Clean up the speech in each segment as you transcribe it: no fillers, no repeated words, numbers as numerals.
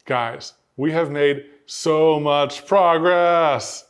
Guys, we have made so much progress.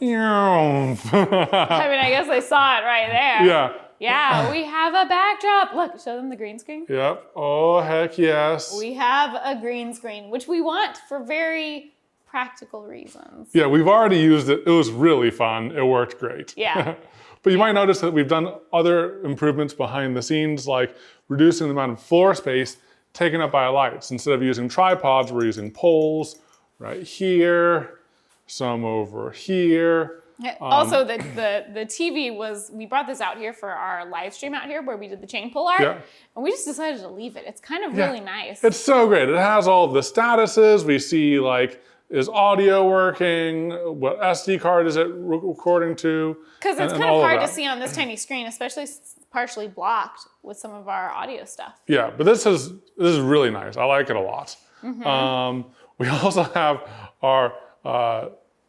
I mean, I guess they saw it right there. Yeah. Yeah, we have a backdrop. Look, show them the green screen. Yep. Oh, heck yes. We have a green screen, which we want for very practical reasons. Yeah, we've already used it. It was really fun. It worked great. Yeah. But you might notice that we've done other improvements behind the scenes, like reducing the amount of floor space taken up by lights. Instead of using tripods, we're using poles right here, some over here. Also, the TV was, we brought this out here for our live stream out here where we did the chain pull art. Yeah. And we just decided to leave it. It's kind of really nice. It's so great. It has all of the statuses. We see like, is audio working? What SD card is it recording to? Because it's kind of hard to see on this tiny screen, especially partially blocked with some of our audio stuff. Yeah, but this is really nice. I like it a lot. Mm-hmm. We also have our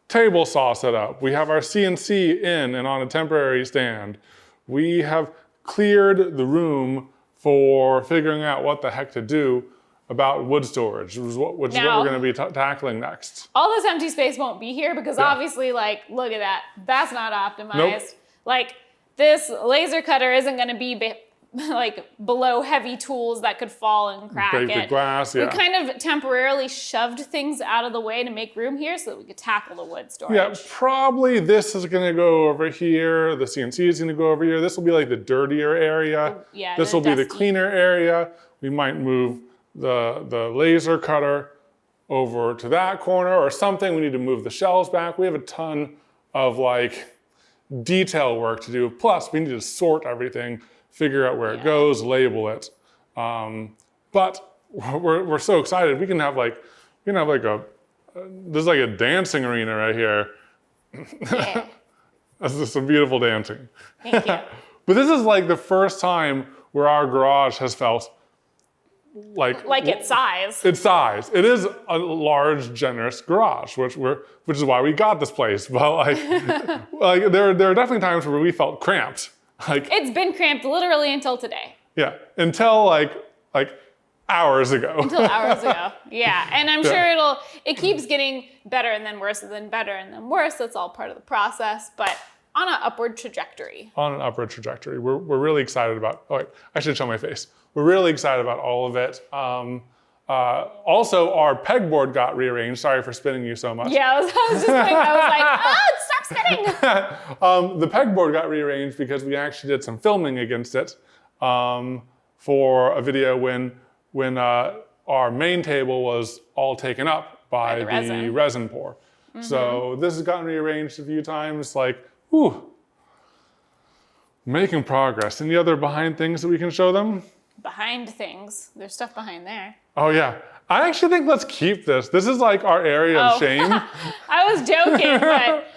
table saw set up. We have our CNC in and on a temporary stand. We have cleared the room for figuring out what the heck to do about wood storage, which is what we're going to be tackling next. All this empty space won't be here because obviously, like, look at that. That's not optimized. Nope. Like, this laser cutter isn't going to be like below heavy tools that could fall and crack Break the glass, yeah. We kind of temporarily shoved things out of the way to make room here so that we could tackle the wood storage. Yeah, probably this is going to go over here. The CNC is going to go over here. This will be like the dirtier area. Yeah, this will be the cleaner area. We might move the laser cutter over to that corner or something. We need to move the shelves back. We have a ton of like detail work to do. Plus, we need to sort everything, figure out where it goes, label it. But we're so excited. We can have like there's like a dancing arena right here. Yeah. This is some beautiful dancing. Thank you. But this is like the first time where our garage has felt like its size. Its size. It is a large, generous garage, which is why we got this place. But like there are definitely times where we felt cramped. Like it's been cramped literally until today. Yeah, until like hours ago. Until hours ago. Yeah, and I'm sure it keeps getting better and then worse and then better and then worse. That's all part of the process, but on an upward trajectory. On an upward trajectory. We're really excited about. Oh wait, I should show my face. We're really excited about all of it. Also, our pegboard got rearranged. Sorry for spinning you so much. Yeah, I was just like, stop spinning. The pegboard got rearranged because we actually did some filming against it for a video when our main table was all taken up by the resin pour. Mm-hmm. So this has gotten rearranged a few times. Like, whew, making progress. Any other behind things that we can show them? Behind things. There's stuff behind there. Oh yeah. I actually think let's keep this. This is like our area of shame. I was joking, but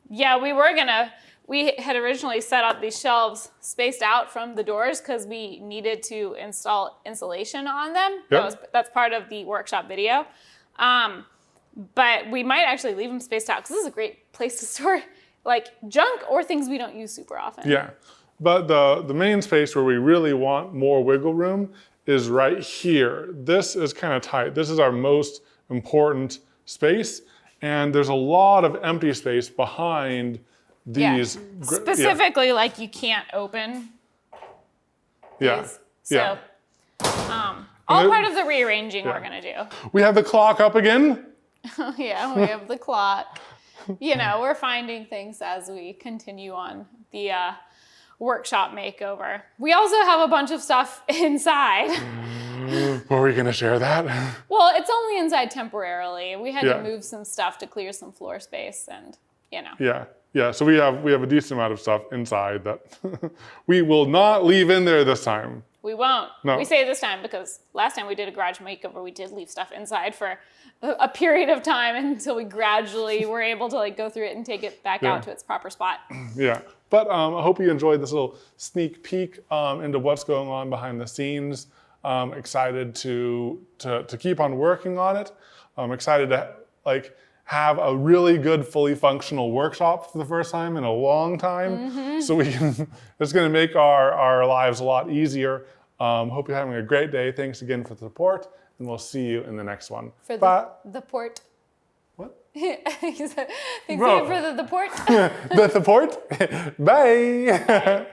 yeah, we had originally set up these shelves spaced out from the doors because we needed to install insulation on them. Yep. That's part of the workshop video. But we might actually leave them spaced out because this is a great place to store like junk or things we don't use super often. Yeah. But the main space where we really want more wiggle room is right here. This is kind of tight. This is our most important space. And there's a lot of empty space behind these. Yeah. Specifically, like you can't open these. So, all part of the rearranging we're gonna do. We have the clock up again. Yeah, we have the clock. You know, we're finding things as we continue on the workshop makeover. We also have a bunch of stuff inside. Were we gonna share that? Well, it's only inside temporarily. We had to move some stuff to clear some floor space and, you know. Yeah, so we have a decent amount of stuff inside that we will not leave in there this time. We won't. No. We say this time because last time we did a garage makeover, we did leave stuff inside for a period of time until we gradually were able to like go through it and take it back out to its proper spot. Yeah, but I hope you enjoyed this little sneak peek into what's going on behind the scenes. Excited to keep on working on it. I'm excited to like have a really good, fully functional workshop for the first time in a long time. Mm-hmm. So it's going to make our lives a lot easier. Hope you're having a great day. Thanks again for the support, and we'll see you in the next one. For Bye. the port. What? He said, thanks Bro. again for the port. The port? Bye.